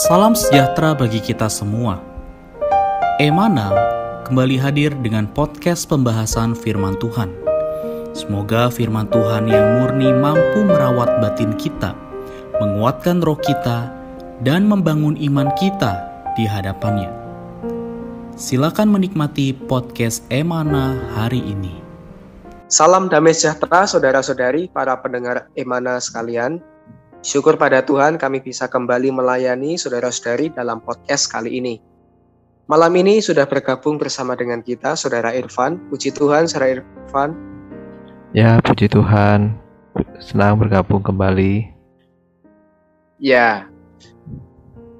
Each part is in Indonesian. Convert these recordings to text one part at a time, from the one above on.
Salam sejahtera bagi kita semua. Emana kembali hadir dengan podcast pembahasan firman Tuhan. Semoga firman Tuhan yang murni mampu merawat batin kita, menguatkan roh kita, dan membangun iman kita di hadapannya. Silakan menikmati podcast Emana hari ini. Salam damai sejahtera saudara-saudari, para pendengar Emana sekalian. Syukur pada Tuhan kami bisa kembali melayani saudara-saudari dalam podcast kali ini. Malam ini sudah bergabung bersama dengan kita Saudara Irfan. Puji Tuhan, Saudara Irfan. Ya, puji Tuhan. Senang bergabung kembali. Ya,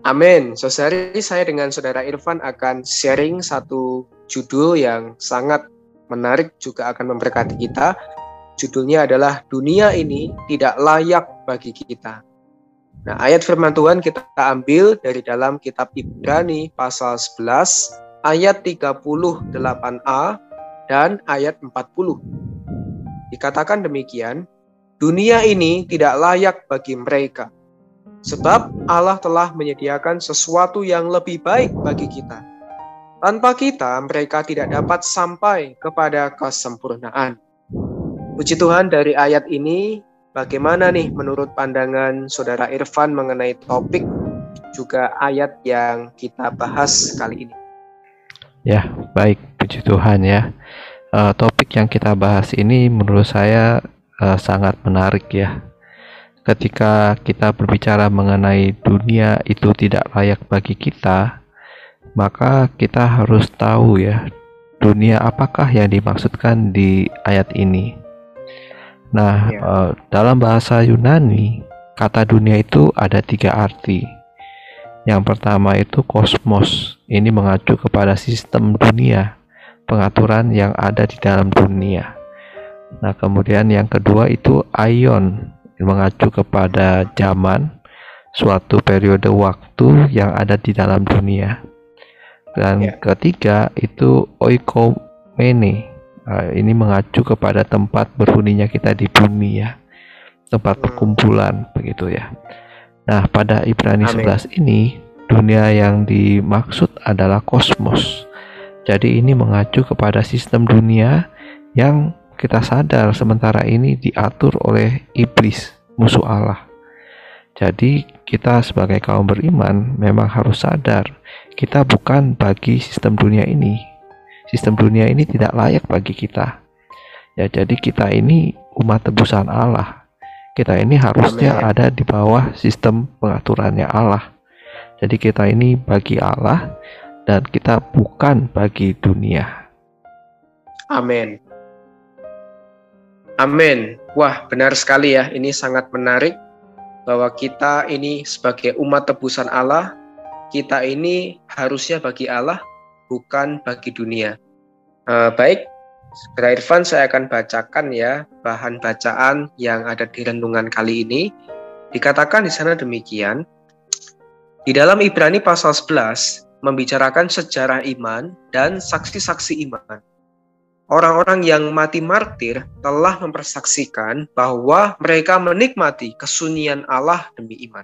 amin. Saudari, saya dengan Saudara Irfan akan sharing satu judul yang sangat menarik, juga akan memberkati kita. Judulnya adalah Dunia Ini Tidak Layak Bagi Kita. Nah, ayat firman Tuhan kita ambil dari dalam kitab Ibrani pasal 11 ayat 38a dan ayat 40. Dikatakan demikian, dunia ini tidak layak bagi mereka, sebab Allah telah menyediakan sesuatu yang lebih baik bagi kita. Tanpa kita, mereka tidak dapat sampai kepada kesempurnaan. Puji Tuhan, dari ayat ini, bagaimana nih menurut pandangan Saudara Irfan mengenai topik juga ayat yang kita bahas kali ini? Ya, baik, puji Tuhan ya. Topik yang kita bahas ini menurut saya sangat menarik ya. Ketika kita berbicara mengenai dunia itu tidak layak bagi kita, maka kita harus tahu ya, dunia apakah yang dimaksudkan di ayat ini. Nah, dalam bahasa Yunani, kata dunia itu ada 3 arti. Yang pertama itu kosmos. Ini mengacu kepada sistem dunia, pengaturan yang ada di dalam dunia. Nah, kemudian yang kedua itu aion, mengacu kepada zaman, suatu periode waktu yang ada di dalam dunia. Dan ketiga itu oikomene. Ini mengacu kepada tempat berhuninya kita di bumi ya, tempat perkumpulan begitu ya. Nah, pada Ibrani 11 ini dunia yang dimaksud adalah kosmos. Jadi ini mengacu kepada sistem dunia yang kita sadar sementara ini diatur oleh iblis, musuh Allah. Jadi kita sebagai kaum beriman memang harus sadar kita bukan bagi sistem dunia ini. Sistem dunia ini tidak layak bagi kita. Ya, jadi kita ini umat tebusan Allah. Kita ini harusnya ada di bawah sistem pengaturannya Allah. Jadi kita ini bagi Allah dan kita bukan bagi dunia. Amin. Amin. Wah, benar sekali ya. Ini sangat menarik bahwa kita ini sebagai umat tebusan Allah, kita ini harusnya bagi Allah, bukan bagi dunia. Baik, Saudara Irfan, saya akan bacakan ya bahan bacaan yang ada di renungan kali ini. Dikatakan di sana demikian. Di dalam Ibrani pasal 11 membicarakan sejarah iman dan saksi-saksi iman. Orang-orang yang mati martir telah mempersaksikan bahwa mereka menikmati kesunyian Allah demi iman.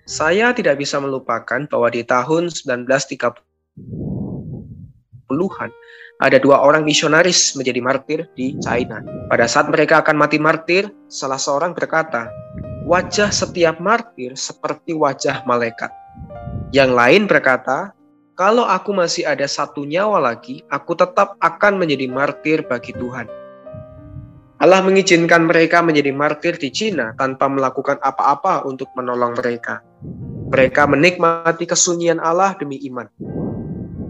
Saya tidak bisa melupakan bahwa di tahun 1930-an ada 2 orang misionaris menjadi martir di China. Pada saat mereka akan mati martir, salah seorang berkata, "Wajah setiap martir seperti wajah malaikat." Yang lain berkata, "Kalau aku masih ada 1 nyawa lagi, aku tetap akan menjadi martir bagi Tuhan." Allah mengizinkan mereka menjadi martir di China tanpa melakukan apa-apa untuk menolong mereka. Mereka menikmati kesunyian Allah demi iman.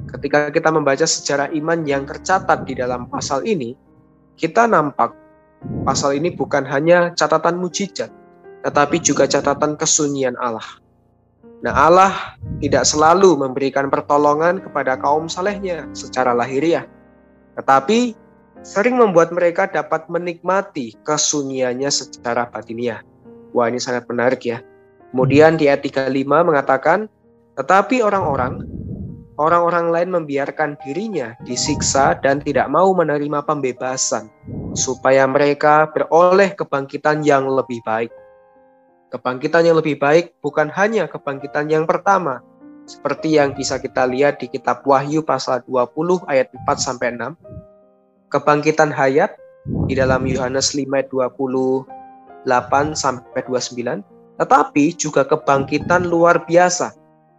Ketika kita membaca sejarah iman yang tercatat di dalam pasal ini, kita nampak pasal ini bukan hanya catatan mujizat, tetapi juga catatan kesunyian Allah. Nah, Allah tidak selalu memberikan pertolongan kepada kaum salehnya secara lahiriah, tetapi sering membuat mereka dapat menikmati kesunyiannya secara batiniah. Wah, ini sangat menarik ya. Kemudian di ayat 35 mengatakan, tetapi orang-orang lain membiarkan dirinya disiksa dan tidak mau menerima pembebasan, supaya mereka beroleh kebangkitan yang lebih baik. Kebangkitan yang lebih baik bukan hanya kebangkitan yang pertama, seperti yang bisa kita lihat di kitab Wahyu pasal 20 ayat 4-6. Kebangkitan hayat di dalam Yohanes 5 ayat 28-29, tetapi juga kebangkitan luar biasa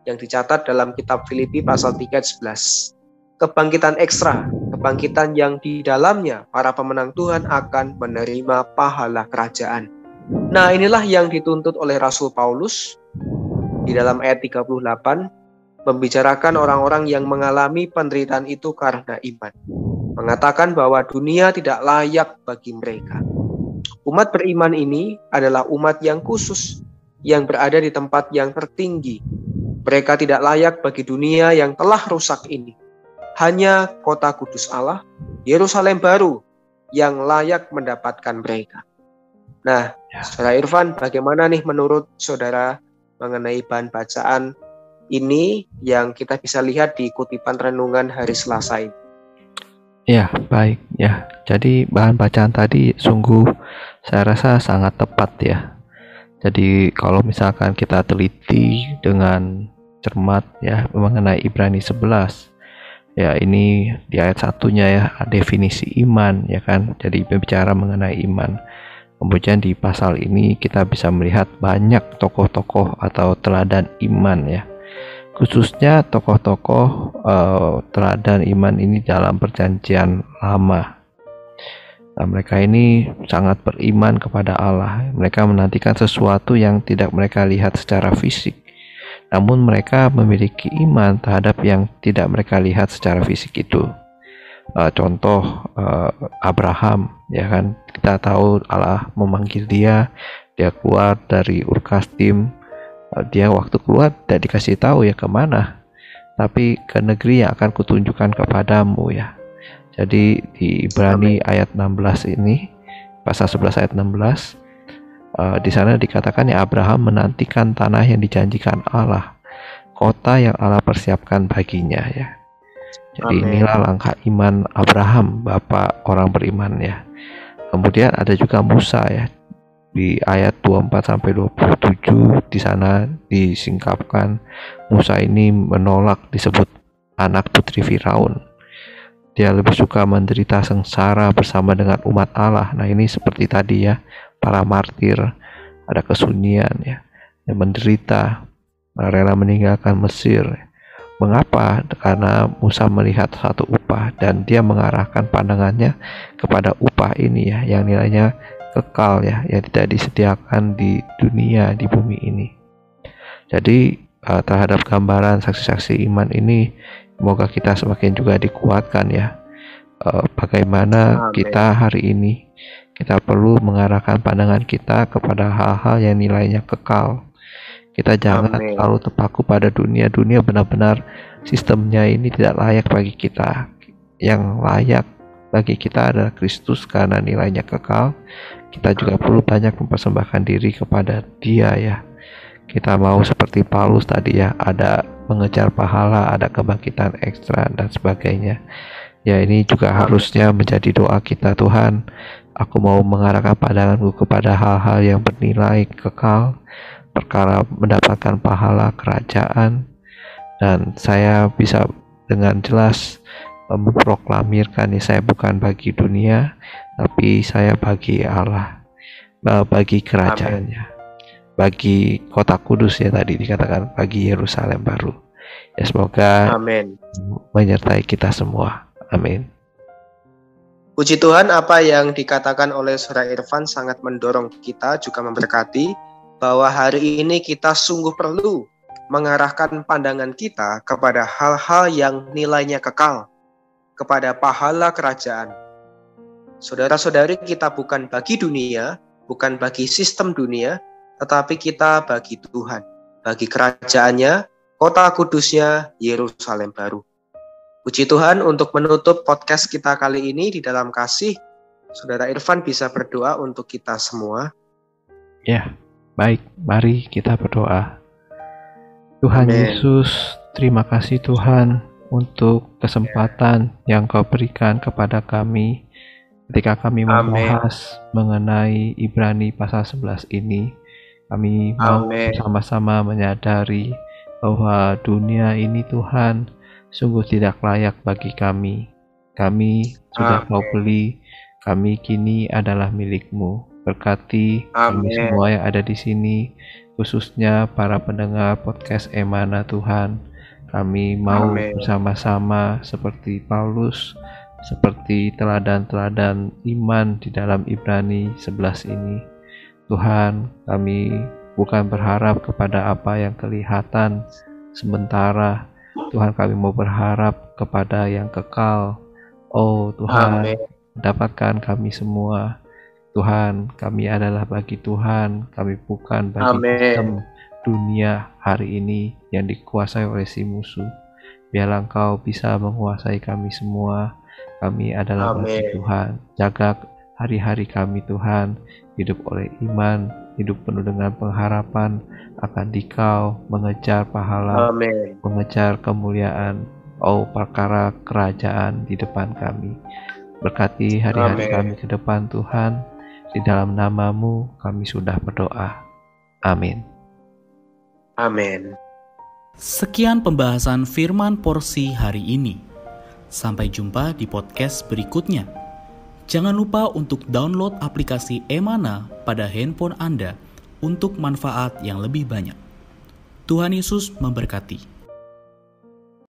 yang dicatat dalam kitab Filipi pasal 3 ayat 11. Kebangkitan ekstra, kebangkitan yang di dalamnya para pemenang Tuhan akan menerima pahala kerajaan. Nah, inilah yang dituntut oleh Rasul Paulus di dalam ayat 38, membicarakan orang-orang yang mengalami penderitaan itu karena iman. Mengatakan bahwa dunia tidak layak bagi mereka. Umat beriman ini adalah umat yang khusus, yang berada di tempat yang tertinggi. Mereka tidak layak bagi dunia yang telah rusak ini. Hanya kota kudus Allah, Yerusalem baru, yang layak mendapatkan mereka. Nah, Saudara Irfan, bagaimana nih menurut saudara mengenai bahan bacaan ini yang kita bisa lihat di kutipan renungan hari Selasa ini? Ya, baik ya. Jadi bahan bacaan tadi sungguh saya rasa sangat tepat ya. Jadi kalau misalkan kita teliti dengan cermat ya mengenai Ibrani 11, ya ini di ayat 1-nya ya definisi iman ya kan. Jadi berbicara mengenai iman. Kemudian di pasal ini kita bisa melihat banyak tokoh-tokoh atau teladan iman ya. Khususnya tokoh-tokoh teladan iman ini dalam perjanjian lama. Nah, mereka ini sangat beriman kepada Allah. Mereka menantikan sesuatu yang tidak mereka lihat secara fisik. Namun mereka memiliki iman terhadap yang tidak mereka lihat secara fisik itu. Contoh Abraham, ya kan, kita tahu Allah memanggil dia keluar dari Ur Kasdim. Dia waktu keluar tidak dikasih tahu ya kemana, tapi ke negeri yang akan kutunjukkan kepadamu ya. Jadi di Ibrani ayat 16 ini, pasal 11 ayat 16, di sana dikatakan ya Abraham menantikan tanah yang dijanjikan Allah, kota yang Allah persiapkan baginya ya. Jadi inilah langkah iman Abraham, bapak orang beriman ya. Kemudian ada juga Musa ya. Di ayat 24-27 di sana disingkapkan Musa ini menolak disebut anak putri Firaun. Dia lebih suka menderita sengsara bersama dengan umat Allah. Nah, ini seperti tadi ya, para martir, ada kesunyian ya, yang menderita, rela meninggalkan Mesir. Mengapa? Karena Musa melihat satu upah dan dia mengarahkan pandangannya kepada upah ini ya, yang nilainya kekal ya, yang tidak disediakan di dunia, di bumi ini. Jadi terhadap gambaran saksi-saksi iman ini, semoga kita semakin juga dikuatkan ya. Bagaimana kita hari ini kita perlu mengarahkan pandangan kita kepada hal-hal yang nilainya kekal. Kita jangan terlalu terpaku pada dunia. Dunia benar-benar sistemnya ini tidak layak bagi kita. Yang layak bagi kita adalah Kristus karena nilainya kekal. Kita juga perlu banyak mempersembahkan diri kepada Dia ya. Kita mau seperti Paulus tadi ya, ada mengejar pahala, ada kebangkitan ekstra dan sebagainya. Ya, ini juga harusnya menjadi doa kita. Tuhan, aku mau mengarahkan pandanganku kepada hal-hal yang bernilai kekal, perkara mendapatkan pahala kerajaan, dan saya bisa dengan jelas memproklamirkan ya, saya bukan bagi dunia, tapi saya bagi Allah, bagi kerajaannya, bagi kota kudus ya, tadi dikatakan bagi Yerusalem baru ya. Semoga menyertai kita semua. Amin. Puji Tuhan, apa yang dikatakan oleh Saudara Irfan sangat mendorong kita, juga memberkati bahwa hari ini kita sungguh perlu mengarahkan pandangan kita kepada hal-hal yang nilainya kekal, kepada pahala kerajaan. Saudara-saudari, kita bukan bagi dunia, bukan bagi sistem dunia, tetapi kita bagi Tuhan, bagi kerajaannya, kota kudusnya, Yerusalem baru. Puji Tuhan, untuk menutup podcast kita kali ini di dalam kasih, Saudara Irfan bisa berdoa untuk kita semua. Ya, baik, mari kita berdoa. Tuhan Yesus, terima kasih Tuhan untuk kesempatan yang Kau berikan kepada kami ketika kami membahas mengenai Ibrani pasal 11 ini. Kami mau Amin. sama-sama menyadari bahwa dunia ini Tuhan sungguh tidak layak bagi kami. Kami sudah Kau beli, kami kini adalah milik-Mu. Berkati kami Amin. semua yang ada di sini, khususnya para pendengar podcast Emana Tuhan. Kami mau Amin. bersama-sama seperti Paulus, seperti teladan-teladan iman di dalam Ibrani 11 ini. Tuhan, kami bukan berharap kepada apa yang kelihatan sementara. Tuhan, kami mau berharap kepada yang kekal. Oh Tuhan, Amin. dapatkan kami semua. Tuhan, kami adalah bagi Tuhan, kami bukan bagi Amin. sistem dunia hari ini yang dikuasai oleh si musuh. Biarlah Engkau bisa menguasai kami semua. Kami adalah bagi Amin. Tuhan. Jaga hari-hari kami Tuhan, hidup oleh iman, hidup penuh dengan pengharapan akan Dikau, mengejar pahala, Amin. mengejar kemuliaan, oh perkara kerajaan di depan kami. Berkati hari-hari Amin. kami ke depan Tuhan, di dalam nama-Mu kami sudah berdoa. Amin. Amin. Sekian pembahasan firman porsi hari ini. Sampai jumpa di podcast berikutnya. Jangan lupa untuk download aplikasi Emana pada handphone Anda untuk manfaat yang lebih banyak. Tuhan Yesus memberkati.